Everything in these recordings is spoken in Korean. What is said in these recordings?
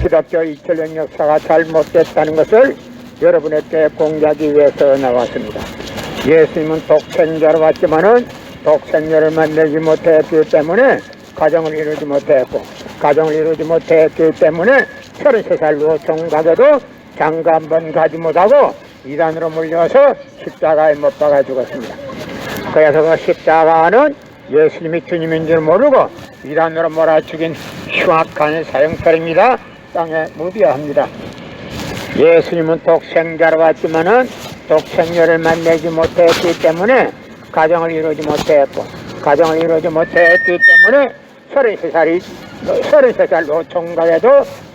기독교 2000년 역사가 잘못됐다는 것을 여러분에게 공개하기 위해서 나왔습니다. 예수님은 독생자로 왔지만은 독생자를 만나지 못했기 때문에 가정을 이루지 못했고, 가정을 이루지 못했기 때문에 33살로 총각에도 장가 한 번 가지 못하고 이단으로 물려서 십자가에 못 박아 죽었습니다. 그래서 그 십자가는 예수님이 주님인 줄 모르고 이단으로 몰아죽인 흉악한 사형살입니다. 땅에 묻어야 합니다. 예수님은 독생자로 왔지만은 독생녀를 만나지 못했기 때문에 가정을 이루지 못했고, 가정을 이루지 못했기 때문에 33살로 총각에도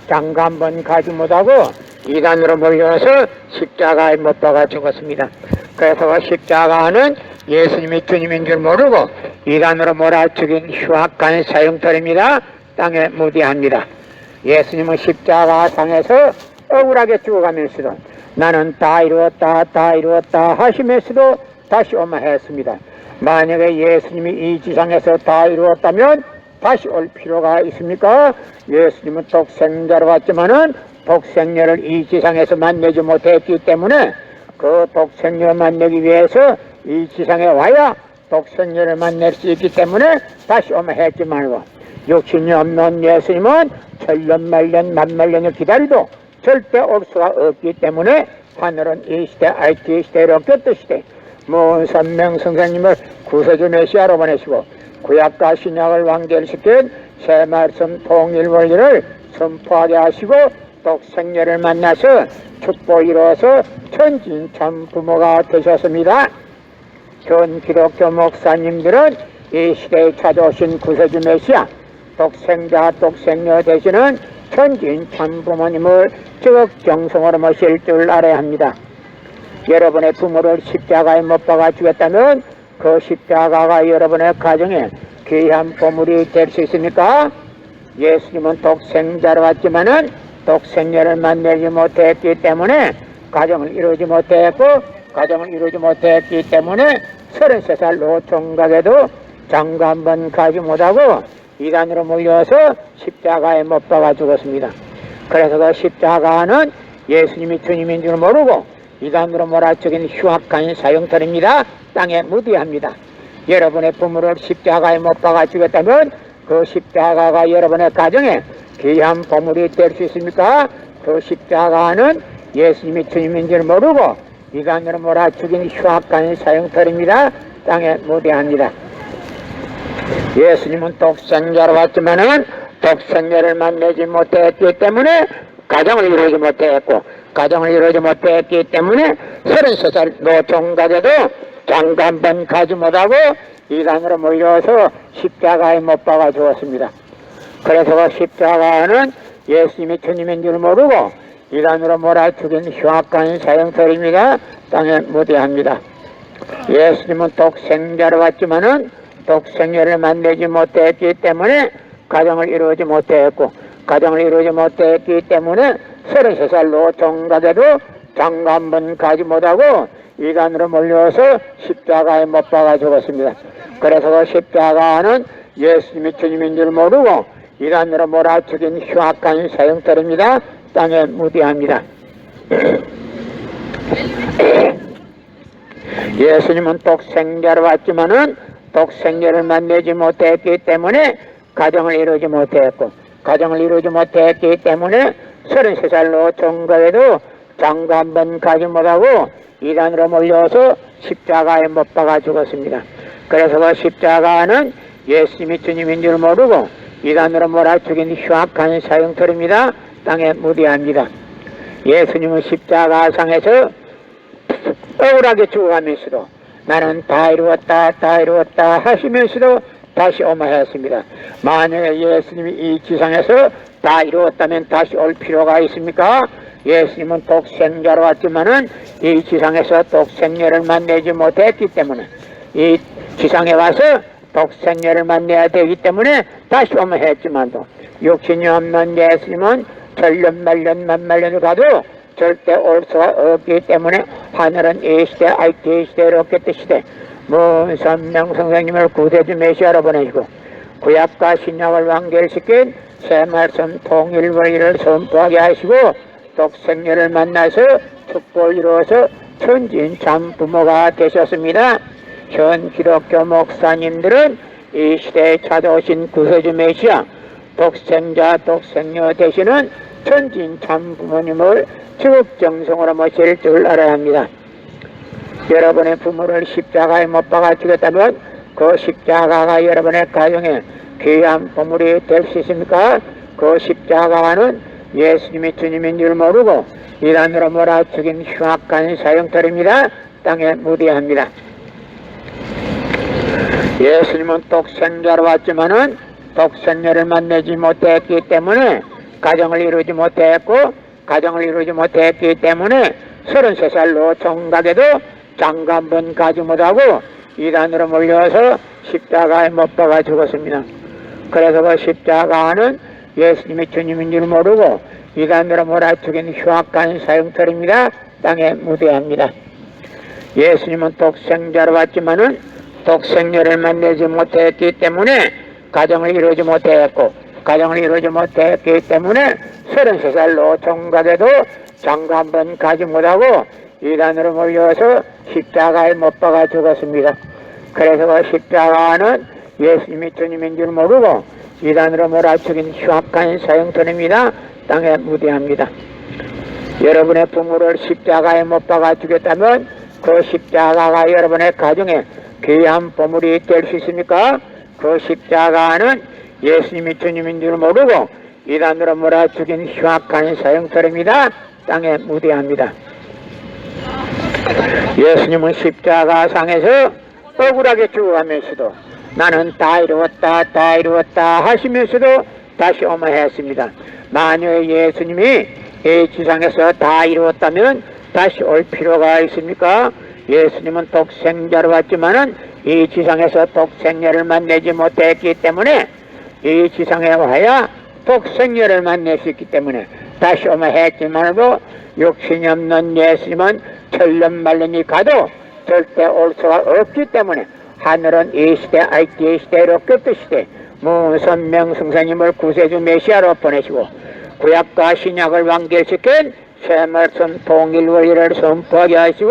장가 한 번 가지 못하고 이단으로 몰려서 십자가에 못 박아 죽었습니다. 그래서 그 십자가는 예수님이 주님인 줄 모르고 이단으로 몰아죽인 흉악한 사형털입니다. 땅에 묻어합니다. 예수님은 십자가 상에서 억울하게 죽어가면서도 나는 다 이루었다 다 이루었다 하시면서도 다시 오마 했습니다. 만약에 예수님이 이 지상에서 다 이루었다면 다시 올 필요가 있습니까? 예수님은 독생자로 왔지만은 독생녀를 이 지상에서 만나지 못했기 때문에 그 독생녀를 만나기 위해서 이 지상에 와야 독생녀를 만날 수 있기 때문에 다시 오마 했지 말고, 육신이 없는 예수님은 천년 만년 만만년을 기다리도 절대 올 수가 없기 때문에 하늘은 이 시대 IT 시대로 꼈듯 시대 문선명 선생님을 구세주 메시아로 보내시고 구약과 신약을 완결시킨 새 말씀 통일 원리를 선포하게 하시고 독생녀를 만나서 축복 이루어서 천진참 부모가 되셨습니다. 전 기독교 목사님들은 이 시대에 찾아오신 구세주 메시아 독생자 독생녀 되시는 천진참 부모님을 적극정성으로 모실 줄 알아야 합니다. 여러분의 부모를 십자가에 못 박아 주겠다면 그 십자가가 여러분의 가정에 귀한 보물이 될 수 있습니까? 예수님은 독생자로 왔지만은 독생녀를 만나지 못했기 때문에 가정을 이루지 못했고, 가정을 이루지 못했기 때문에 33살 노총각에도 장가 한 번 가지 못하고 이단으로 몰려서 십자가에 못 박아 죽었습니다. 그래서 그 십자가는 예수님이 주님인 줄 모르고 이단으로 몰아죽인 흉악한 사형털입니다. 땅에 묻어야 합니다. 여러분의 부모를 십자가에 못 박아 죽였다면 그 십자가가 여러분의 가정에 귀한 보물이 될 수 있습니까? 그 십자가는 예수님이 주님인 줄 모르고 이단으로 몰아죽인 흉악한 사형털입니다. 땅에 묻어야 합니다. 예수님은 독생자로 왔지만은 독생녀를 만나지 못했기 때문에 가정을 이루지 못했고, 가정을 이루지 못했기 때문에 33살 노총각에도 장가 한 번 가지 못하고 이단으로 몰려서 십자가에 못 박아 주었습니다. 그래서 그 십자가는 예수님이 주님인 줄 모르고 이단으로 몰아죽인 흉악한 사형털입니다. 땅에 묻어야 합니다. 예수님은 독생자로 왔지만은 독생녀를 만나지 못했기 때문에 가정을 이루지 못했고, 가정을 이루지 못했기 때문에 33살 노총각에도 장가 한 번 가지 못하고 이단으로 몰려서 십자가에 못 박아 죽었습니다. 그래서 그 십자가는 예수님이 주님인 줄 모르고 이단으로 몰아죽인 흉악한 사형털입니다. 땅에 묻어야 합니다. 예수님은 독생자로 왔지만은 독생녀를 만나지 못했기 때문에 가정을 이루지 못했고, 가정을 이루지 못했기 때문에 33살 노총각에도 장가 한 번 가지 못하고 이단으로 몰려서 십자가에 못 박아 죽었습니다. 그래서 그 십자가는 예수님이 주님인 줄 모르고 이단으로 몰아 죽인 흉악한 사형털입니다. 땅에 묻어야 합니다. 예수님은 십자가상에서 억울하게 죽어가면서도 나는 다 이루었다 다 이루었다 하시면서도 다시 오마 했습니다. 만약에 예수님이 이 지상에서 다 이루었다면 다시 올 필요가 있습니까? 예수님은 독생자로 왔지만은 이 지상에서 독생녀를 만나지 못했기 때문에 이 지상에 와서 독생녀를 만나야 되기 때문에 다시 오마 했지만도 육신이 없는 예수님은 천년 말년 만말년을 가도 절대 올 수가 없기 때문에 하늘은 이 시대 IT 시대로 깼듯 시대 문선명 선생님을 구세주 메시아로 보내시고 구약과 신약을 완결시킨 새 말씀 통일원리를 선포하게 하시고 독생녀를 만나서 축복을 이루어서 천진 참 부모가 되셨습니다. 현 기독교 목사님들은 이 시대에 찾아오신 구세주 메시아 독생자 독생녀 되시는 천진 참 부모님을 지극정성으로 모실 줄 알아야 합니다. 여러분의 부모를 십자가에 못 박아 죽였다면 그 십자가가 여러분의 가정에 귀한 보물이 될 수 있습니까? 그 십자가는 예수님이 주님인 줄 모르고 이단으로 몰아 죽인 흉악한 사형털입니다. 땅에 무대합니다. 예수님은 독생자로 왔지만은 독생녀를 만나지 못했기 때문에 가정을 이루지 못했고 가정을 이루지 못했기 때문에 33살로 총각에도 장가 한 번 가지 못하고 이단으로 몰려서 십자가에 못 박아 죽었습니다. 그래서 그 십자가는 예수님이 주님인 줄 모르고 이단으로 몰아 죽인 흉악한 사형털입니다. 땅에 무대합니다. 예수님은 독생자로 왔지만은 독생녀를 만나지 못했기 때문에 가정을 이루지 못했고 가정을 이루지 못했기 때문에 33살로 총각에도 장가 한 번 가지 못하고 이단으로 몰려서 십자가에 못 박아 죽었습니다. 그래서 그 십자가는 예수님이 주님인 줄 모르고 이단으로 몰아 죽인 흉악한 사형터입니다. 땅에 무대합니다. 여러분의 부모를 십자가에 못 박아 죽였다면 그 십자가가 여러분의 가정에 귀한 보물이 될 수 있습니까? 그 십자가는 예수님이 주님인 줄 모르고 이단으로 몰아 죽인 흉악한 사형터입니다. 땅에 무대합니다. 예수님은 십자가상에서 억울하게 죽어가면서도 나는 다 이루었다 다 이루었다 하시면서도 다시 오마했습니다. 만약 예수님이 이 지상에서 다 이루었다면 다시 올 필요가 있습니까? 예수님은 독생자로 왔지만은 이 지상에서 독생녀를 만나지 못했기 때문에 이 지상에 와야 독생녀를 만날 수 있기 때문에 다시 오마했지만도 욕심이 없는 예수님은 천년만년이 가도 절대 올 수가 없기 때문에 하늘은 이 시대 IT 시대로 끄트시대 무선명승사님을 구세주 메시아로 보내시고 구약과 신약을 완결시킨 새말씀 통일원리를 선포하게 하시고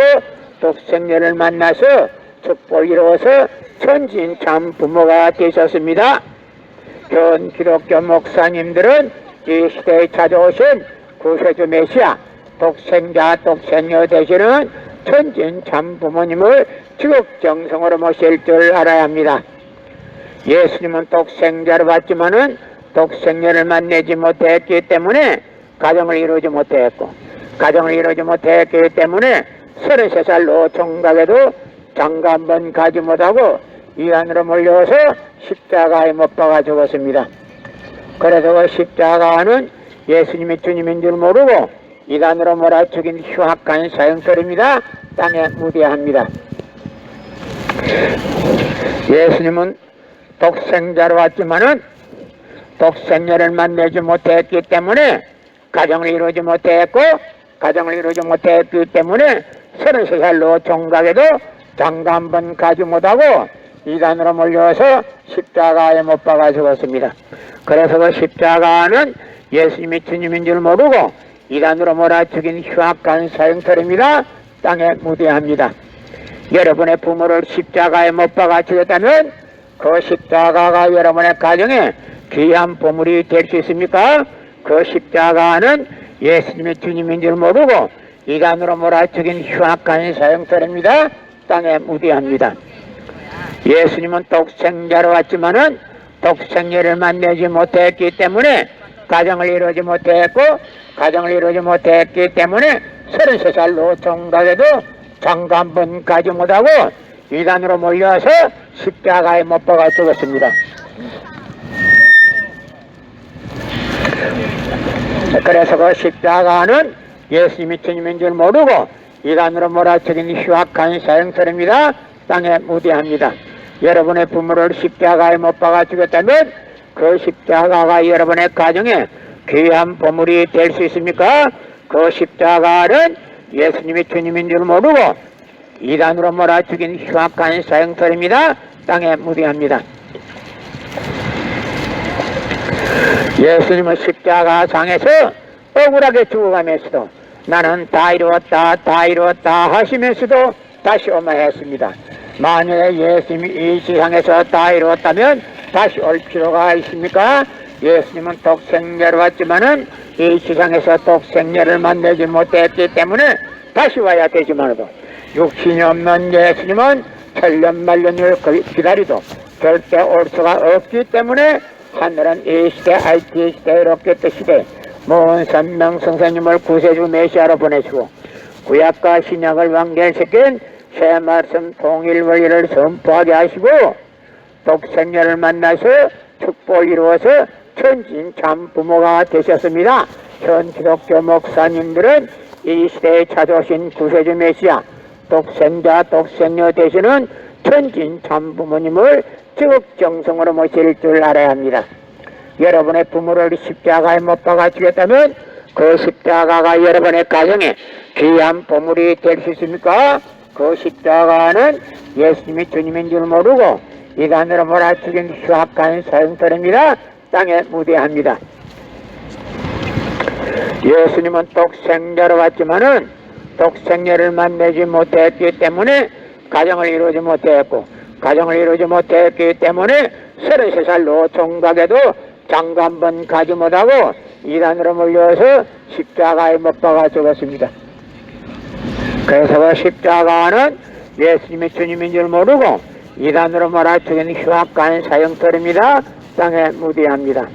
독생녀를 만나서 축복을 이루어서 천진 참 부모가 되셨습니다. 현 기독교 목사님들은 이 시대에 찾아오신 구세주 메시아 독생자 독생녀 되시는 천진 참 부모님을 지극정성으로 모실 줄 알아야 합니다. 예수님은 독생자로 왔지만은 독생녀를 만나지 못했기 때문에 가정을 이루지 못했고 가정을 이루지 못했기 때문에 33살로 총각에도 장가 한 번 가지 못하고 이안으로 몰려서 십자가에 못 박아 죽었습니다. 그래서 그 십자가는 예수님이 주님인 줄 모르고 이단으로 몰아 죽인 흉악한 사형설입니다. 땅에 무대합니다. 예수님은 독생자로 왔지만은 독생녀를 만나지 못했기 때문에 가정을 이루지 못했고 가정을 이루지 못했기 때문에 33살로 총각에도 장가 한 번 가지 못하고 이단으로 몰려서 십자가에 못 박아 죽었습니다. 그래서 그 십자가는 예수님이 주님인 줄 모르고 이단으로 몰아 죽인 흉악한 사형설입니다. 땅에 무대합니다. 여러분의 부모를 십자가에 못 박아 죽였다면 그 십자가가 여러분의 가정에 귀한 보물이 될 수 있습니까? 그 십자가는 예수님이 주님인 줄 모르고 이단으로 몰아 죽인 흉악한 사형설입니다. 땅에 무대합니다. 예수님은 독생자로 왔지만은 독생녀를 만나지 못했기 때문에 가정을 이루지 못했고 가정을 이루지 못했기 때문에 33살로 총각에도 장가 한 번 가지 못하고 이단으로 몰려서 십자가에 못 박아 죽었습니다. 그래서 그 십자가는 예수님이 주님인 줄 모르고 이단으로 몰아 죽인 흉악한 사형설입니다. 땅에 무대합니다. 여러분의 부모를 십자가에 못 박아 죽였다면 그 십자가가 여러분의 가정에 귀한 보물이 될 수 있습니까? 그 십자가는 예수님이 주님인 줄 모르고 이단으로 몰아 죽인 흉악한 사형설입니다. 땅에 무대합니다. 예수님은 십자가상에서 억울하게 죽어가면서도 나는 다 이루었다 다 이루었다 하시면서도 다시 오마했습니다. 만약에 예수님이 이 세상에서 다 이루었다면 다시 올 필요가 있습니까? 예수님은 독생자로 왔지만은 이 세상에서 독생자를 만나지 못했기 때문에 다시 와야 되지만도 육신이 없는 예수님은 천년만년을 기다리도 절대 올 수가 없기 때문에 하늘은 이 시대 IT 시대 로켓 시대 모은 선명 성사님을 구세주 메시아로 보내시고 구약과 신약을 완결시킨 새 말씀 통일 원리를 선포하게 하시고 독생자를 만나서 축복을 이루어서 천진 참 부모가 되셨습니다. 현 기독교 목사님들은 이 시대에 찾아오신 구세주 메시아 독생자 독생녀 되시는 천진 참 부모님을 지극정성으로 모실 줄 알아야 합니다. 여러분의 부모를 십자가에 못 박아 주겠다면 그 십자가가 여러분의 가정에 귀한 보물이 될 수 있습니까? 그 십자가는 예수님이 주님인 줄 모르고 이단으로 몰아치긴 흉악한 사형터입니다. 땅에 무대합니다. 예수님은 독생자로 왔지만은 독생자를 만나지 못했기 때문에 가정을 이루지 못했고 가정을 이루지 못했기 때문에 33살 노총각에도 장가 한 번 가지 못하고 이단으로 몰려서 십자가에 못 박아 죽었습니다. 그래서 그 십자가는 예수님이 주님인 줄 모르고 이단으로 몰아치긴 흉악한 사형터입니다. 땅에 무대합니다.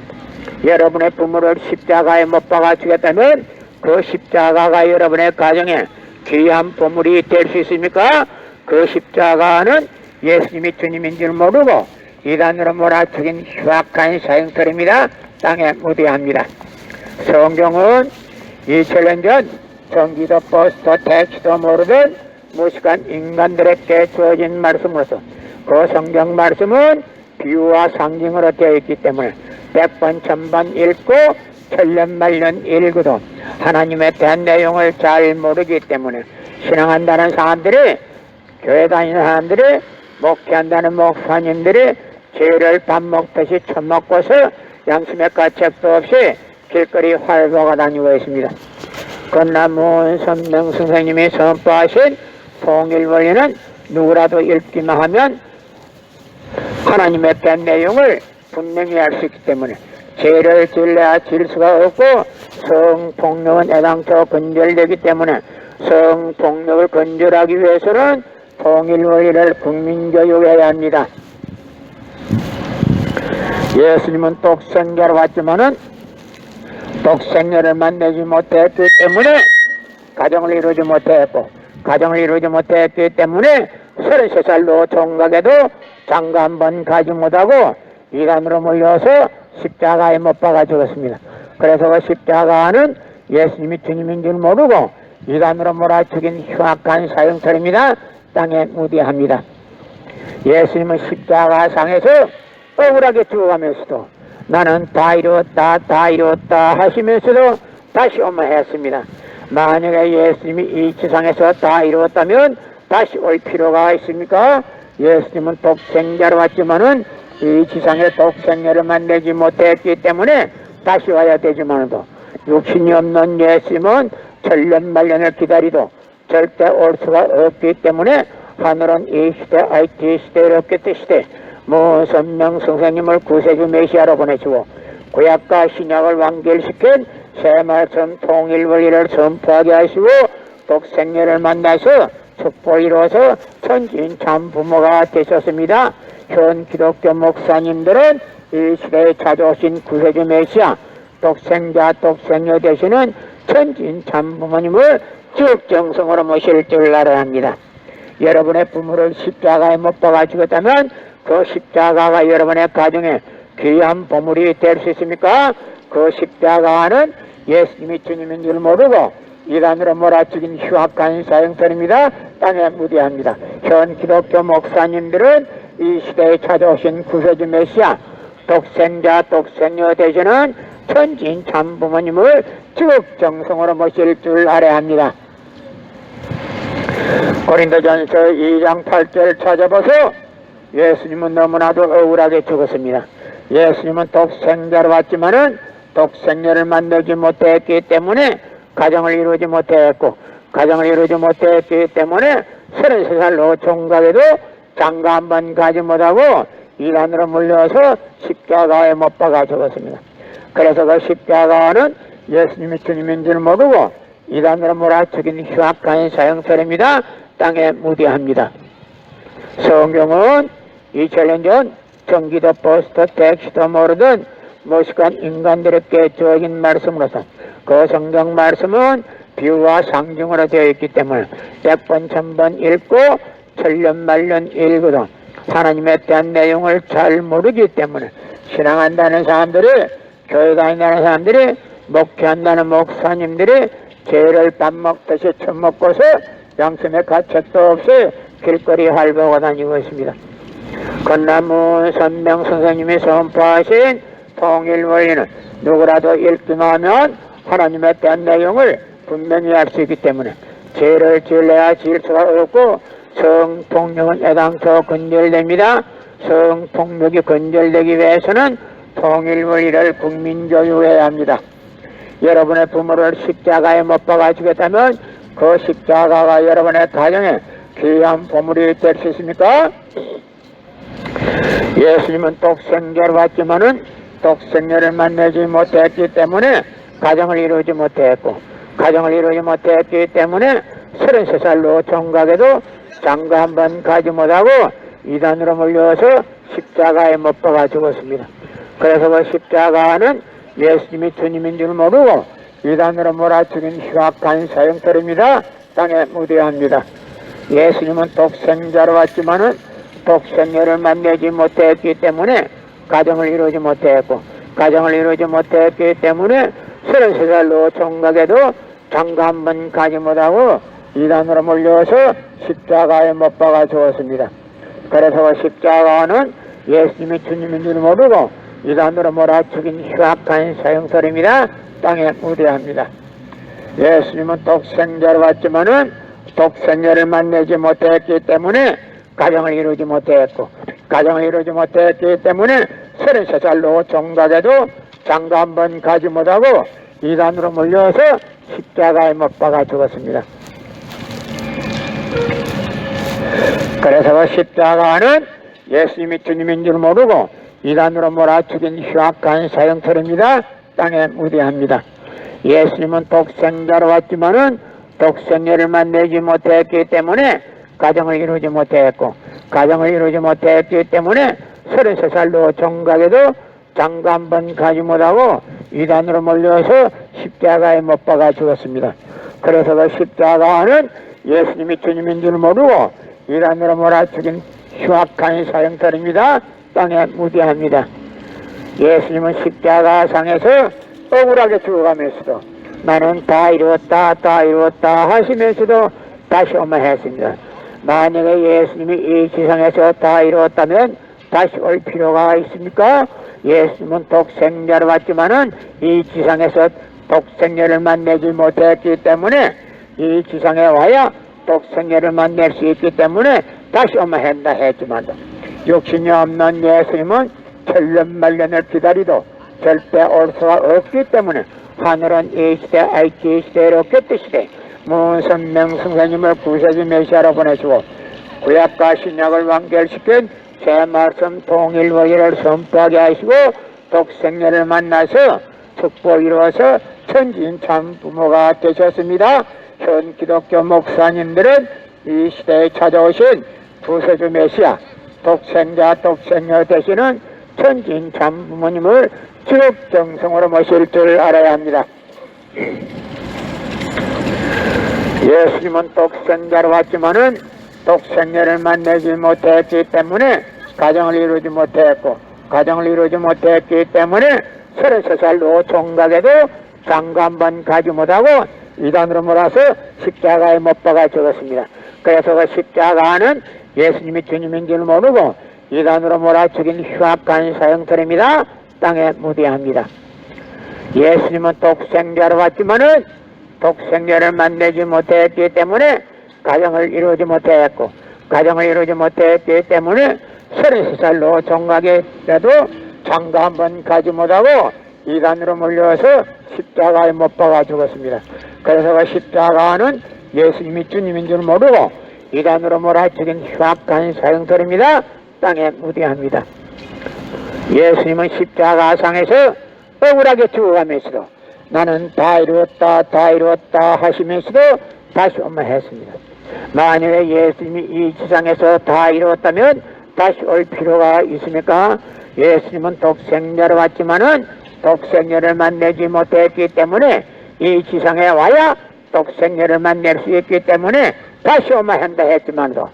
여러분의 부모를 십자가에 못 박아 주겠다면 그 십자가가 여러분의 가정에 귀한 보물이 될 수 있습니까? 그 십자가는 예수님이 주님인 줄 모르고 이단으로 몰아치긴 흉악한 사형터입니다. 땅에 무대합니다. 성경은 2000년 전 전기도 버스도 택시도 모르던 무식한 인간들에게 주어진 말씀으로서 그 성경 말씀은 비유와 상징으로 되어 있기 때문에 100번 1000번 읽고 천년만년 읽어도 하나님에 대한 내용을 잘 모르기 때문에 신앙한다는 사람들이 교회 다니는 사람들이 목회한다는 목사님들이 죄를 밥 먹듯이 처먹고서 양심의 가책도 없이 길거리 활보가 다니고 있습니다. 그러나 모은 선명 선생님이 선포하신 통일원리는 누구라도 읽기만 하면 하나님의 된 내용을 분명히 알 수 있기 때문에 죄를 질러야 질 수가 없고 성폭력은 애당초 건절되기 때문에 성폭력을 건절하기 위해서는 통일원리를 국민교육해야 합니다. 예수님은 독생자로 왔지만은 독생자를 만나지 못했기 때문에 가정을 이루지 못했고 가정을 이루지 못했기 때문에 33살 노총각에도 장가 한 번 가지 못하고 이단으로 몰려서 십자가에 못 박아 죽었습니다. 그래서 그 십자가는 예수님이 주님인 줄 모르고 이단으로 몰아치긴 흉악한 사형터입니다. 땅에 무대합니다. 예수님은 십자가상에서 억울하게 죽어가면서도 나는 다 이루었다 다 이루었다 하시면서도 다시 오마했습니다. 만약에 예수님이 이 지상에서 다 이루었다면 다시 올 필요가 있습니까? 예수님은 독생자로 왔지만은 이 지상에 독생자를 만나지 못했기 때문에 다시 와야 되지만도 육신이 없는 예수님은 천년만년을 기다리도 절대 올 수가 없기 때문에 하늘은 이 시대 IT 시대 로켓 시대 모선명 선생님을 구세주 메시아로 보내시고 구약과 신약을 완결시킨 새 말씀 통일 원리를 선포하게 하시고 독생자를 만나서 축복을 이루어서 천진 참 부모가 되셨습니다. 현 기독교 목사님들은 이 시대에 찾아오신 구세주 메시아 독생자 독생녀 되시는 천진 참 부모님을 지극정성으로 모실 줄 알아야 합니다. 여러분의 부모를 십자가에 못 박아 죽었다면 그 십자가가 여러분의 가정에 귀한 보물이 될 수 있습니까? 그 십자가는 예수님이 주님인 줄 모르고 이단으로 몰아치긴 흉악한 사형터입니다. 땅에 무대합니다. 현 기독교 목사님들은 이 시대에 찾아오신 구세주 메시아 독생자 독생녀 되시는 천진 참 부모님을 지극정성으로 모실 줄 알아야 합니다. 고린도전서 2장 8절 찾아보세요. 예수님은 너무나도 억울하게 죽었습니다. 예수님은 독생자로 왔지만은 독생녀를 만나지 못했기 때문에 가정을 이루지 못했고, 가정을 이루지 못했기 때문에 33살로 총각에도 장가 한 번 가지 못하고 이단으로 물려서 십자가에 못 박아 죽었습니다. 그래서 그 십자가는 예수님이 주님인 줄 모르고 이단으로 몰아 죽인 흉악한 사형설입니다. 땅에 무대합니다. 성경은 2000년 전 전기도 버스도 택시도 모르던 무식한 인간들에게 주어진 말씀으로서 그 성경 말씀은 비유와 상징으로 되어 있기 때문에 100번 1000번 읽고 천년 말년 읽어도 하나님에 대한 내용을 잘 모르기 때문에 신앙한다는 사람들이, 교회 다닌다는 사람들이, 목회한다는 목사님들이 죄를 밥 먹듯이 처먹고서 양심의 가책도 없이 길거리 활보고 다니고 있습니다. 건나무 선명 선생님이 선포하신 통일원리는 누구라도 읽기만 하면 하나님에 대한 내용을 분명히 알 수 있기 때문에 죄를 지을래야 지을 수가 없고 성폭력은 애당초 근절됩니다. 성폭력이 근절되기 위해서는 통일원리를 국민교육해야 합니다. 여러분의 부모를 십자가에 못 박아 주겠다면 그 십자가가 여러분의 가정에 귀한 보물이 될 수 있습니까? 예수님은 독생자를 왔지만은 독생녀를 만나지 못했기 때문에 가정을 이루지 못했고, 가정을 이루지 못했기 때문에 33살로 총각에도 장가 한 번 가지 못하고 이단으로 몰려서 십자가에 못 박아 죽었습니다. 그래서 그 십자가는 예수님이 주님인 줄 모르고 이단으로 몰아 죽인 흉악한 사형터입니다. 땅에 무대합니다. 예수님은 독생자로 왔지만은 독생녀를 만나지 못했기 때문에 가정을 이루지 못했고, 가정을 이루지 못했기 때문에 33살로 총각에도 장가 한 번 가지 못하고 이단으로 몰려서 십자가에 못 박아 죽었습니다. 그래서 십자가는 예수님이 주님인 줄 모르고 이단으로 몰아 죽인 흉악한 사형설입니다. 땅에 무대합니다. 예수님은 독생자로 왔지만은 독생녀를 만나지 못했기 때문에 가정을 이루지 못했고, 가정을 이루지 못했기 때문에 33살로 총각에도 장가 한 번 가지 못하고 이단으로 몰려서 십자가에 못 박아 죽었습니다. 그래서 그 십자가는 예수님이 주님인 줄 모르고 이단으로 몰아 죽인 흉악한 사형터입니다. 땅에 무대합니다. 예수님은 독생자로 왔지만은 독생녀를 만나지 못했기 때문에 가정을 이루지 못했고, 가정을 이루지 못했기 때문에 33살로 총각에도 장가 한 번 가지 못하고 이단으로 몰려서 십자가에 못 박아 죽었습니다. 그래서 그 십자가는 예수님이 주님인 줄 모르고 이단으로 몰아 죽인 흉악한 사형터입니다. 땅에 무대합니다. 예수님은 십자가 상에서 억울하게 죽어가면서도 나는 다 이루었다, 다 이루었다 하시면서도 다시 오면 했습니다. 만약에 예수님이 이 지상에서 다 이루었다면 다시 올 필요가 있습니까? 예수님은 독생자로 왔지만은 이 지상에서 독생녀를 만나지 못했기 때문에 이 지상에 와야 독생녀를 만날 수 있기 때문에 다시 오면 한다 했지만 욕심이 없는 예수님은 천년 말년을 기다리도 절대 올 수가 없기 때문에 하늘은 이 시대 IT 시대로 깼듯이 문선명 선생님을 구세주 메시아로 보내주고 구약과 신약을 완결시킨 제 말씀 통일원리를 선포하게 하시고 독생녀를 만나서 축복 이루어서 천진 참 부모가 되셨습니다. 현 기독교 목사님들은 이 시대에 찾아오신 구세주 메시아 독생자 독생녀 되시는 천진 참 부모님을 지극정성으로 모실 줄 알아야 합니다. 예수님은 독생자로 왔지만은 독생녀를 만나지 못했기 때문에 가정을 이루지 못했고, 가정을 이루지 못했기 때문에 33살로 총각에도 장가 한 번 가지 못하고 이단으로 몰아서 십자가에 못 박아 죽었습니다. 그래서 그 십자가는 예수님이 주님인 줄 모르고 이단으로 몰아 죽인 흉악한 사형터입니다. 땅에 무대합니다. 예수님은 독생자로 왔지만은 독생녀를 만나지 못했기 때문에 가정을 이루지 못했고, 가정을 이루지 못했기 때문에 33살로 총각에도 장가 한 번 가지 못하고 이단으로 몰려서 십자가에 못 박아 죽었습니다. 그래서 그 십자가는 예수님이 주님인 줄 모르고 이단으로 몰아치긴 흉악한 사형터입니다. 땅에 무대합니다. 예수님은 십자가상에서 억울하게 죽어가면서도 나는 다 이루었다 다 이루었다 하시면서도 다시 엄마했습니다. 만약에 예수님이 이 지상에서 다 이루었다면 다시 올 필요가 있습니까? 예수님은 독생자로 왔지만은 독생자를 만나지 못했기 때문에 이 지상에 와야 독생자를 만날 수 있기 때문에 다시 오마한다 했지만도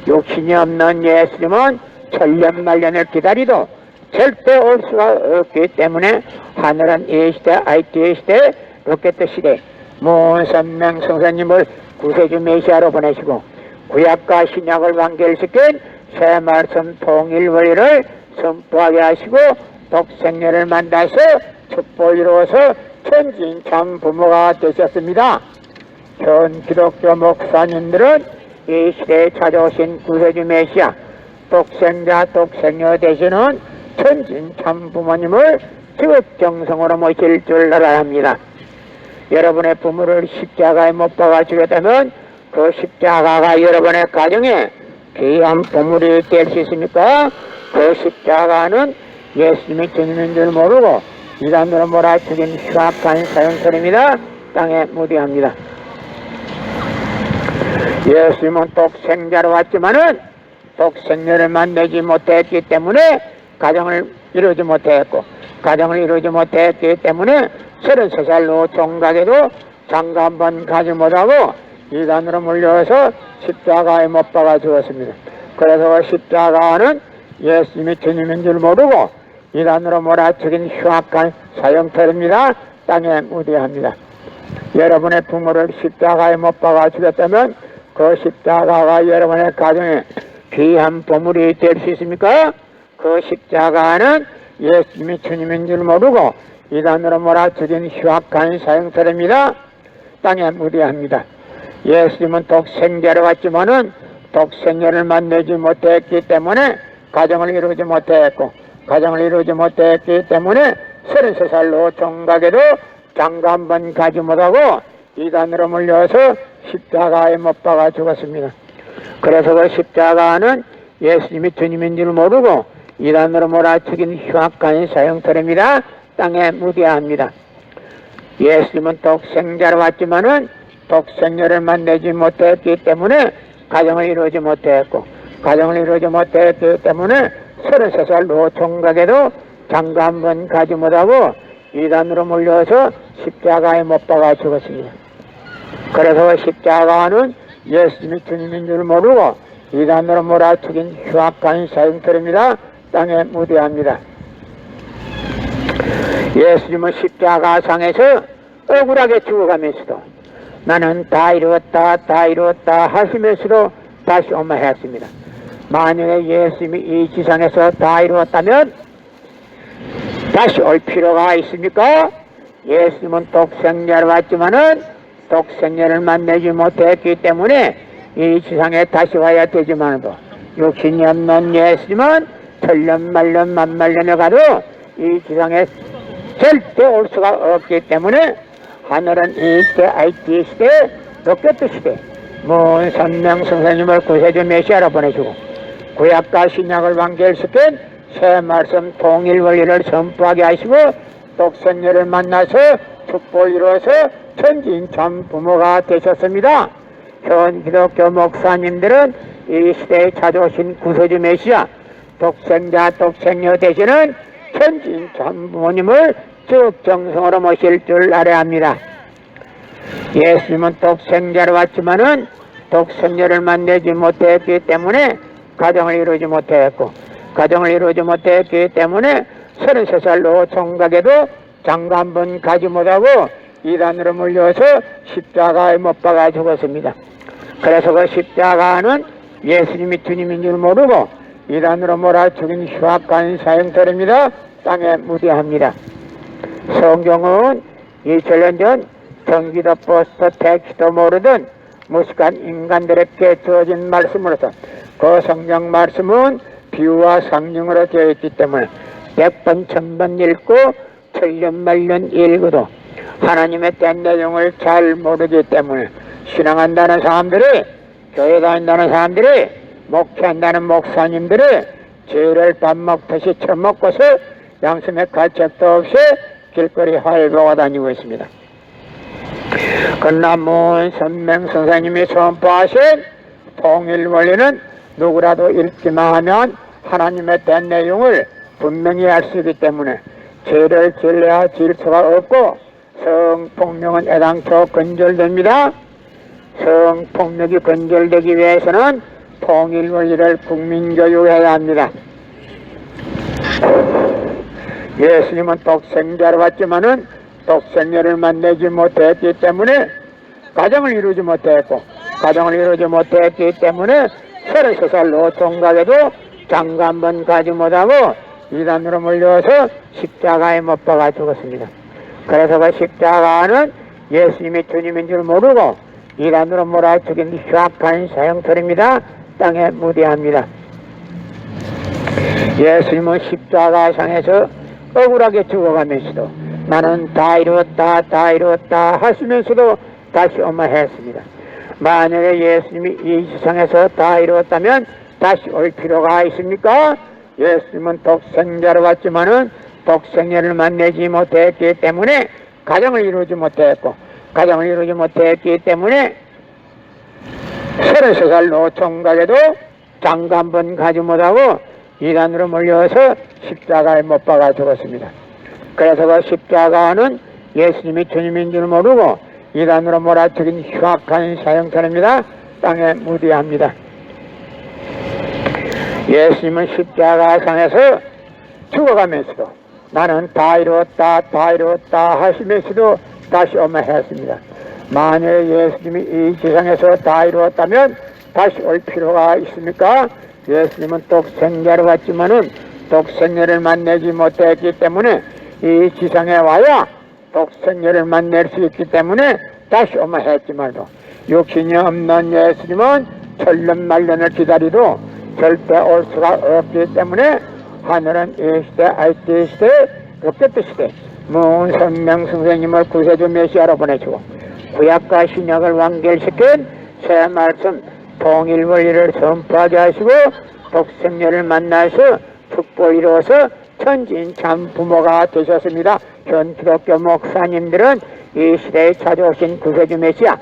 육신이 없는 예수님은 천년만년을 기다리도 절대 올 수가 없기 때문에 하늘은 이 시대, IT 시대, 로켓 시대, 무선명 성사님을 구세주 메시아로 보내시고 구약과 신약을 완결시킨 새 말씀 통일 원리를 선포하게 하시고 독생녀를 만나서 축복을 이루어서 천진 참 부모가 되셨습니다. 현 기독교 목사님들은 이 시대에 찾아오신 구세주 메시아 독생자 독생녀 되시는 천진 참 부모님을 지극정성으로 모실 줄 알아야 합니다. 여러분의 부모를 십자가에 못 박아 주겠다면 그 십자가가 여러분의 가정에 귀한 보물이 될 수 있습니까? 그 십자가는 예수님이 주님인 줄 모르고 이단으로 몰아치긴 흉악한 사형설입니다. 땅에 무대합니다. 예수님은 독생자로 왔지만은 독생녀를 만나지 못했기 때문에 가정을 이루지 못했고 가정을 이루지 못했기 때문에 33살로 종각에도 장가 한번 가지 못하고 이단으로 물려서 십자가에 못 박아 주었습니다. 그래서 십자가는 예수님이 주님인 줄 모르고 이단으로 몰아치긴 흉악한 사형터입니다. 땅에 무대합니다. 여러분의 부모를 십자가에 못 박아 주겠다면 그 십자가가 여러분의 가정에 귀한 보물이 될 수 있습니까? 그 십자가는 예수님이 주님인 줄 모르고 이단으로 몰아치긴 흉악한 사형터입니다. 땅에 무대합니다. 예수님은 독생자로 왔지만은 독생녀를 만나지 못했기 때문에 가정을 이루지 못했고 가정을 이루지 못했기 때문에 33살로 종각에도 장가 한번 가지 못하고 이단으로 물려서 십자가에 못 박아 죽었습니다. 그래서 그 십자가는 예수님이 주님인 줄 모르고 이단으로 몰아치긴 흉악한 사형터입니다. 땅에 무대합니다. 예수님은 독생자로 왔지만은 독생녀를 만나지 못했기 때문에 가정을 이루지 못했고 가정을 이루지 못했기 때문에 33살로 총각에도 장가 한번 가지 못하고 이단으로 몰려서 십자가에 못 박아 죽었습니다. 그래서 십자가는 예수님이 주님인 줄 모르고 이단으로 몰아치긴 흉악한 사형터입니다. 땅에 무대합니다. 예수님은 십자가상에서 억울하게 죽어가면서도 나는 다 이루었다 다 이루었다 하시면서도 다시 엄마했습니다. 만약에 예수님이 이 지상에서 다 이루었다면 다시 올 필요가 있습니까? 예수님은 독생자로 왔지만은 독생자를 만나지 못했기 때문에 이 지상에 다시 와야 되지만도 육신이 없는 예수님은 천년만년 만만년에 가도 이 지상에 절대 올 수가 없기 때문에 하늘은 이 시대, IT 시대, 로켓 시대, 무선명 선생님을 구세주 메시아로 보내주고 구약과 신약을 완결시킨 새 말씀 통일 원리를 선포하게 하시고 독생녀를 만나서 축복을 이루어서 천진 참 부모가 되셨습니다. 현 기독교 목사님들은 이 시대에 찾아오신 구세주 메시아 독생자 독생녀 되시는 천진 참 부모님을 쭉 정성으로 모실 줄 알아야 합니다. 예수님은 독생자로 왔지만은 독생녀를 만나지 못했기 때문에 가정을 이루지 못했고 가정을 이루지 못했기 때문에 33살로 총각에도 장가 한번 가지 못하고 이단으로 물려서 십자가에 못 박아 죽었습니다. 그래서 그 십자가는 예수님이 주님인 줄 모르고 이단으로 몰아 죽인 흉악한 사형터입니다. 땅에 무대합니다. 성경은 2000년 전 경기도 버스 택시도 모르던 무식한 인간들에게 주어진 말씀으로서 그 성경 말씀은 비유와 상징으로 되어 있기 때문에 100번 1000번 읽고 틀린말년 읽어도 하나님의 된 내용을 잘 모르기 때문에 신앙한다는 사람들이, 교회 다닌다는 사람들이, 목회한다는 목사님들이 죄를 밥 먹듯이 처먹고서 양심의 가책도 없이 길거리 활보가 다니고 있습니다. 그러나 문 선명 선생님이 선포하신 통일 원리는 누구라도 읽기만 하면 하나님의 된 내용을 분명히 알 수 있기 때문에 죄를 질려야 질 수가 없고, 성폭력은 애당초 건절됩니다. 성폭력이 건절되기 위해서는 통일 원리를 국민교육해야 합니다. 예수님은 독생자로 왔지만은 독생녀를 만나지 못했기 때문에 가정을 이루지 못했고, 가정을 이루지 못했기 때문에 33살 노총각에도 장가 한 번 가지 못하고 이단으로 몰려서 십자가에 못 박아 죽었습니다. 그래서 그 십자가는 예수님이 주님인 줄 모르고 이단으로 몰아 죽인 흉악한 사형털입니다. 땅에 무대합니다. 예수님은 십자가상에서 억울하게 죽어가면서도 나는 다 이루었다, 다 이루었다 하시면서도 다시 엄마했습니다. 만약에 예수님이 이 세상에서 다 이루었다면 다시 올 필요가 있습니까? 예수님은 독생자로 왔지만은 독생녀를 만나지 못했기 때문에 가정을 이루지 못했고, 가정을 이루지 못했기 때문에 33살 노총각에도 장가 한 번 가지 못하고 이단으로 몰려서 십자가에 못 박아 죽었습니다. 그래서 그 십자가는 예수님이 주님인 줄 모르고 이단으로 몰아 죽인 흉악한 사형터입니다. 땅에 무대합니다. 예수님은 십자가상에서 죽어가면서도 나는 다 이루었다, 다 이루었다 하시면서도 다시 엄마했습니다. 만약에 예수님이 이 세상에서 다 이루었다면 다시 올 필요가 있습니까? 예수님은 독생자로 왔지만은 독생녀를 만나지 못했기 때문에 이 지상에 와야 독생녀를 만날 수 있기 때문에 다시 오마 했지만도 육신이 없는 예수님은 천년만년을 기다리도 절대 올 수가 없기 때문에 하늘은 이 시대, IT 시대, 로켓 시대 문선명 선생님을 구세주 메시아로 보내주고 구약과 신약을 완결시킨 새 말씀 통일 원리를 선포하게 하시고 독생녀를 만나서 축복을 이루어서 천진 참 부모가 되셨습니다. 현 기독교 목사님들은 이 시대에 찾아오신 구세주 메시아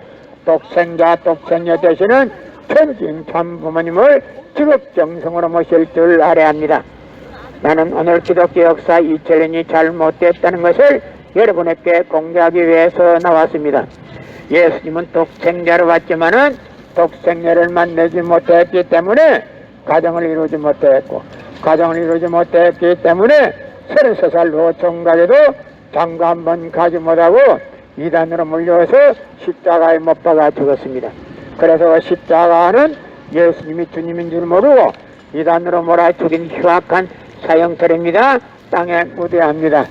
독생자 독생녀 되시는 천진 참 부모님을 지극정성으로 모실 줄 알아야 합니다. 나는 오늘 기독교 역사 2000년이 잘못됐다는 것을 여러분에게 공개하기 위해서 나왔습니다. 예수님은 독생자로 왔지만은 독생녀를 만나지 못했기 때문에 가정을 이루지 못했고, 가정을 이루지 못했기 때문에 33살 노총각에도 장가 한 번 가지 못하고 이단으로 몰려서 십자가에 못 박아 죽었습니다. 그래서 십자가는 예수님이 주님인 줄 모르고 이단으로 몰아 죽인 흉악한 사형털입니다. 땅에 무대합니다.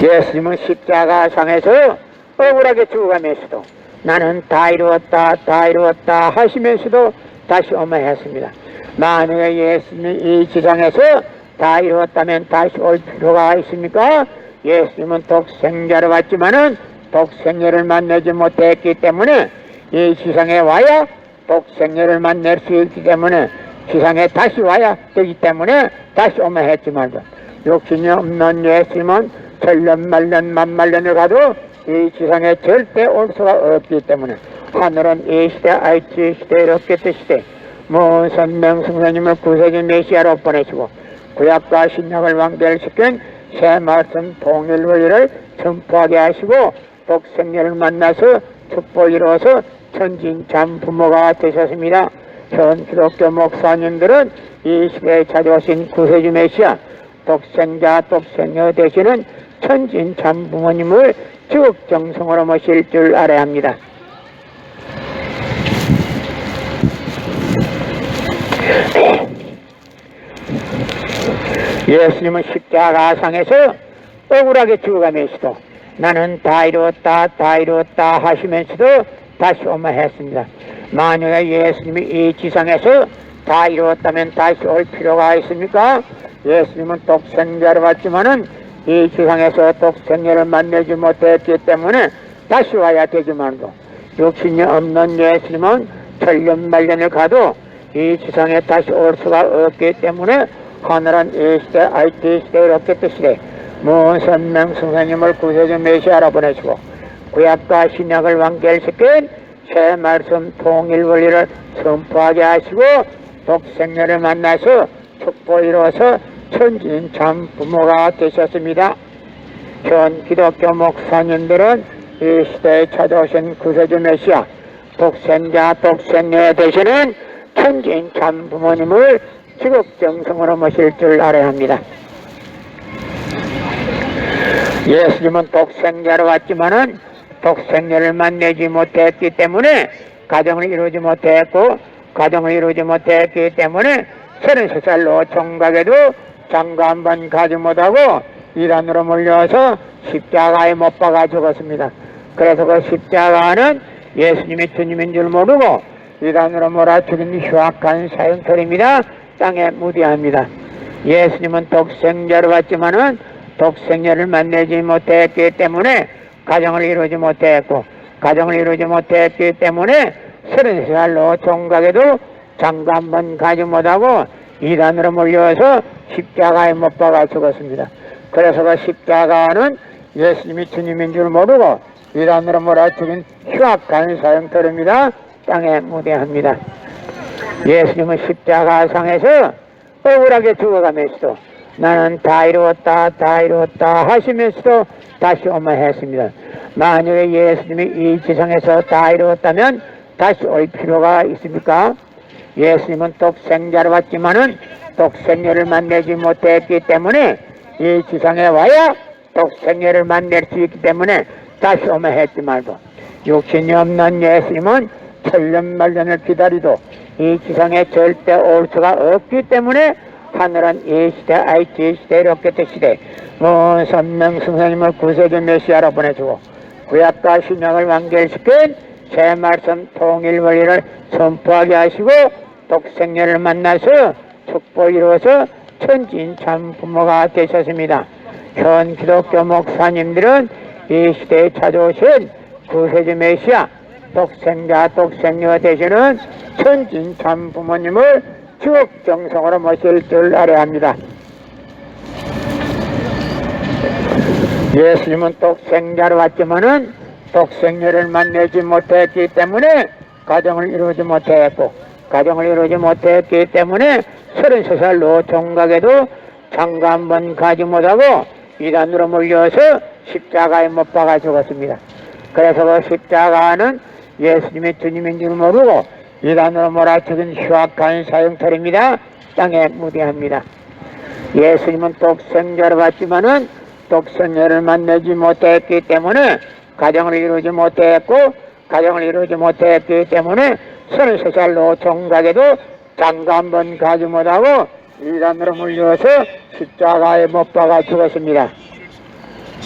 예수님은 십자가상에서 억울하게 죽어가면서도 나는 다 이루었다, 다 이루었다 하시면서도 다시 엄마했습니다. 만약에 예수님이 이 지상에서 다 이루었다면 다시 올 필요가 있습니까? 예수님은 독생자로 왔지만은 독생녀를 만나지 못했기 때문에 이 지상에 와야 독생녀를 만날 수 있기 때문에 지상에 다시 와야 되기 때문에 다시 엄마했지만 욕심이 없는 예수님은 천년만년 만만년을 가도 이 지상에 절대 올 수가 없기 때문에 하늘은 이 시대, IT 시대, 로켓 시대 문선명 선생님을 구세주 메시아로 보내시고 구약과 신약을 완결시킨 새 말씀 통일 원리를 선포하게 하시고 독생녀를 만나서 축복을 이루어서 천진 참 부모가 되셨습니다. 현 기독교 목사님들은 이 시대에 찾아오신 구세주 메시아 독생자 독생녀 되시는 천진 참 부모님을 지극정성으로 모실 줄 알아야 합니다. 예수님은 십자가상에서 억울하게 죽어가면서도 나는 다 이루었다, 다 이루었다 하시면서도 다시 엄마했습니다. 만약에 예수님이 이 지상에서 다 이루었다면 다시 올 필요가 있습니까? 예수님은 독생자로 왔지만은 이 세상에서 독생자를 만나지 못했기 때문에 다시 와야 되지만도 육신이 없는 예수님은 천년만년을 가도 이 세상에 다시 올 수가 없기 때문에 하늘은 이 시대 IT 시대에 없게 뜻이래 무선명 성사님을 구세주 메시아로 보내시고 구약과 신약을 완결시킨 새 말씀 통일 원리를 선포하게 하시고 독생자를 만나서 축복을 이루어서 천진 참 부모가 되셨습니다. 현 기독교 목사님들은 이 시대에 찾아오신 구세주 메시아 독생자 독생녀 되시는 천진 참 부모님을 지극정성으로 모실 줄 알아야 합니다. 예수님은 독생자로 왔지만은 독생녀를 만나지 못했기 때문에 가정을 이루지 못했고 가정을 이루지 못했기 때문에 33살로 총각에도 장가 한 번 가지 못하고 이단으로 몰려서 십자가에 못 박아 죽었습니다. 그래서 그 십자가는 예수님이 주님인 줄 모르고 이단으로 몰아 죽인 흉악한 사형털입니다. 땅에 무대합니다. 예수님은 독생자로 왔지만은 독생자를 만나지 못했기 때문에 가정을 이루지 못했고 가정을 이루지 못했기 때문에 33살로 총각에도 장가 한 번 가지 못하고 이단으로 몰려서 십자가에 못 박아 죽었습니다. 그래서 그 십자가는 예수님이 주님인 줄 모르고 이단으로 몰아 죽인 흉악한 사형털입니다. 땅에 무대합니다. 예수님은 십자가상에서 억울하게 죽어가면서도 나는 다 이루었다 다 이루었다 하시면서도 다시 오마했습니다. 만약에 예수님이 이 지상에서 다 이루었다면 다시 올 필요가 있습니까? 예수님은 독생자로 왔지만은 독생녀를 만나지 못했기 때문에 이 지상에 와야 독생녀를 만날 수 있기 때문에 다시 오마 했지 말고 육신이 없는 예수님은 천년만년을 기다리도 이 지상에 절대 올 수가 없기 때문에 하늘은 이 시대 IT 시대 로켓 시대 무선명 성사님을 구세주 메시아로 보내주고 구약과 신약을 완결시킨 새 말씀 통일 원리를 선포하게 하시고 독생녀를 만나서 축복을 이루어서 천진 참 부모가 되셨습니다. 현 기독교 목사님들은 이 시대에 찾아오신 구세주 메시아 독생자 독생녀 되시는 천진 참 부모님을 지극정성으로 모실 줄 알아야 합니다. 예수님은 독생자로 왔지만은 독생녀를 만나지 못했기 때문에 가정을 이루지 못했고 가정을 이루지 못했기 때문에 33살로 총각에도 장가 한 번 가지 못하고 이단으로 몰려서 십자가에 못 박아 죽었습니다. 그래서 그 십자가는 예수님이 주님인 줄 모르고 이단으로 몰아 죽인 흉악한 사형털입니다. 땅에 무대합니다. 예수님은 독생자로 왔지만은 독생녀를 만나지 못했기 때문에 가정을 이루지 못했고 가정을 이루지 못했기 때문에 33살로 총각에도 장가 한 번 가지 못하고 이단으로 물려서 십자가에 못 박아 죽었습니다.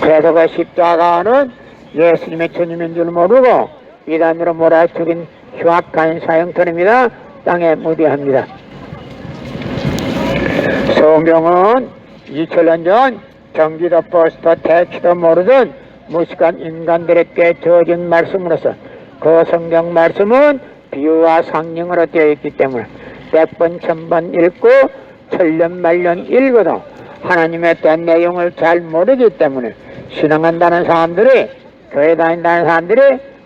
그래서 그 십자가는 예수님의 주님인 줄 모르고 이단으로 몰아 죽인 흉악한 사형털입니다. 땅에 무대합니다. 성경은 2000년 전 경기도 버스터 택시도 모르던 무식한 인간들에게 주어진 말씀으로서 그 성경 말씀은 비유와 상징으로 되어 있기 때문에 100번 1000번 읽고 천년만년 읽어도 하나님의 된 내용을 잘 모르기 때문에 신앙한다는 사람들이 교회 다닌다는 사람들이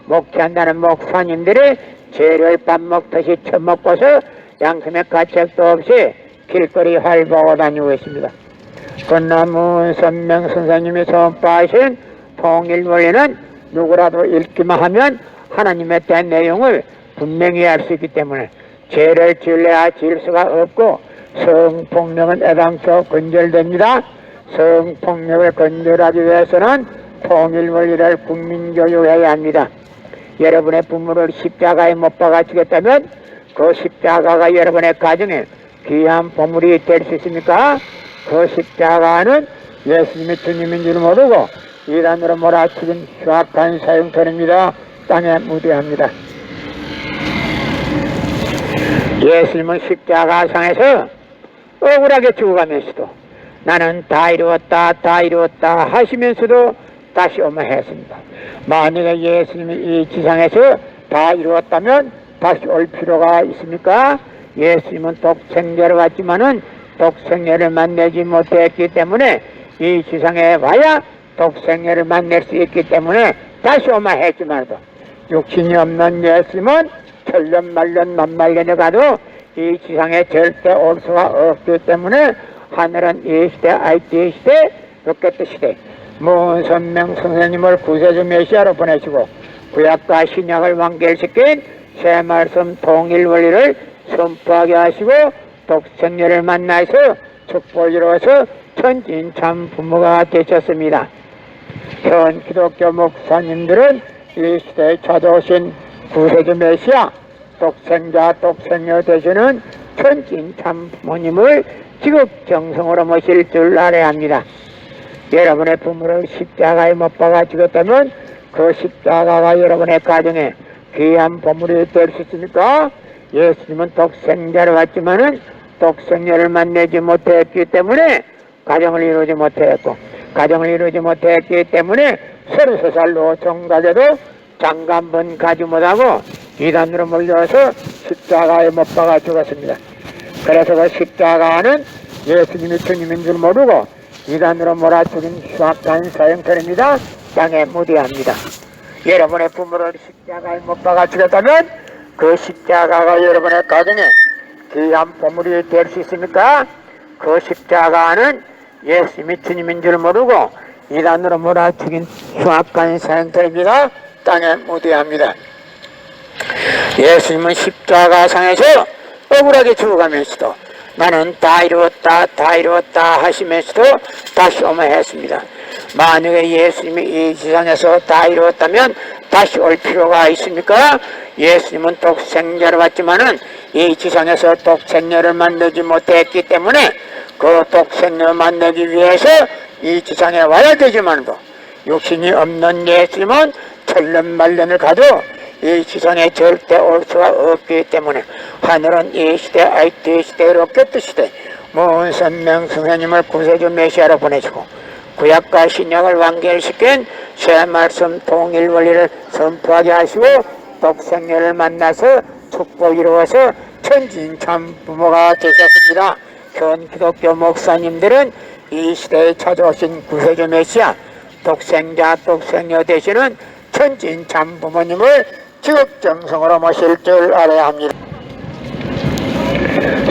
목회한다는 목사님들이 재료를 밥 먹듯이 처먹고서 양심의 가책도 없이 길거리 활보하고 다니고 있습니다. 그러나 무선명 선생님이 선포하신 통일 원리는 누구라도 읽기만 하면 하나님의 된 내용을 분명히 알 수 있기 때문에 죄를 지을래야 지을 수가 없고 성폭력은 애당초 근절됩니다. 성폭력을 근절하기 위해서는 통일 원리를 국민교육해야 합니다. 여러분의 부모를 십자가에 못 박아주겠다면 그 십자가가 여러분의 가정에 귀한 보물이 될 수 있습니까? 그 십자가는 예수님이 주님인 줄 모르고 이단으로 몰아치긴 흉악한 사형털입니다. 땅에 무대합니다. 예수님은 십자가상에서 억울하게 죽어가면서도 나는 다 이루었다 다 이루었다 하시면서도 다시 오마 했습니다. 만약에 예수님이 이 지상에서 다 이루었다면 다시 올 필요가 있습니까? 예수님은 독생자로 왔지만은 독생자를 만나지 못했기 때문에 이 지상에 와야 독생자를 만날 수 있기 때문에 다시 오마 했지만도 육신이 없는 예수님은 천년 만년 만만년에 가도 이 지상에 절대 올 수가 없기 때문에 하늘은 이 시대 IT 시대 로켓 시대 문선명 선생님을 구세주 메시아로 보내시고 구약과 신약을 완결시킨 새 말씀 통일 원리를 선포하게 하시고 독생녀를 만나서 축복을 이루어서 천진참 부모가 되셨습니다. 현 기독교 목사님들은 이 시대에 찾아오신 구세주 메시아 독생자 독생녀 되시는 천진참 부모님을 지극정성으로 모실 줄 알아야 합니다. 여러분의 부모를 십자가에 못 박아 죽였다면 그 십자가가 여러분의 가정에 귀한 보물이 될 수 있습니까? 예수님은 독생자로 왔지만은 독생녀를 만나지 못했기 때문에 가정을 이루지 못했고 가정을 이루지 못했기 때문에 33살로 종가제도 장가 한 번 가지 못하고 이단으로 몰려서 십자가에 못 박아 죽었습니다. 그래서 그 십자가는 예수님이 주님인 줄 모르고 이단으로 몰아 죽인 흉악한 사형터입니다. 땅에 묻어야 여러분의 부모를 십자가에 못 박아 죽였다면 그 십자가가 여러분의 가정에 귀한 보물이 될 수 있습니까? 그 십자가는 예수님이 주님인 줄 모르고 이단으로 몰아 죽인 흉악한 사형터입니다. 땅에 묻어야 예수님은 십자가상에서 억울하게 죽어가면서도 나는 다 이루었다 다 이루었다 하시면서도 다시 오마 했습니다. 만약에 예수님이 이 지상에서 다 이루었다면 다시 올 필요가 있습니까? 예수님은 독생자로 왔지만은 이 지상에서 독생녀를 만나지 못했기 때문에 그 독생녀를 만나기 위해서 이 지상에 와야 되지만도 육신이 없는 예수님은 천년 만년을 가도 이 지상에 절대 올 수가 없기 때문에 하늘은 이 시대 IT 시대 로켓 시대 문선명 선생님을 구세주 메시아로 보내시고 구약과 신약을 완결시킨 새 말씀 통일 원리를 선포하게 하시고 독생녀를 만나서 축복 이루어서 천진참 부모가 되셨습니다. 현 기독교 목사님들은 이 시대에 찾아오신 구세주 메시아 독생자 독생녀 되시는 천진참 부모님을 지극정성으로 모실 줄 알아야 합니다.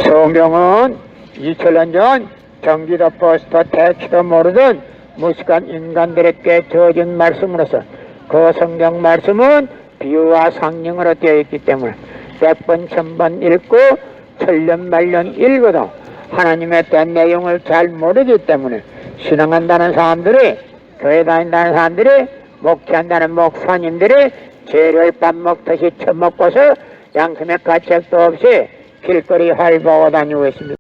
성경은 2000년 전 경기도 버스터 택시도 모르던 무식한 인간들에게 주어진 말씀으로서 그 성경 말씀은 비유와 상징으로 되어 있기 때문에 100번 1000번 읽고 천년 말년 읽어도 하나님의 된 내용을 잘 모르기 때문에 신앙한다는 사람들이 교회 다닌다는 사람들이 목회한다는 목사님들이 죄를 밥 먹듯이 처먹고서 양심의 가책도 없이 길거리 활보하고 다니고 있습니다.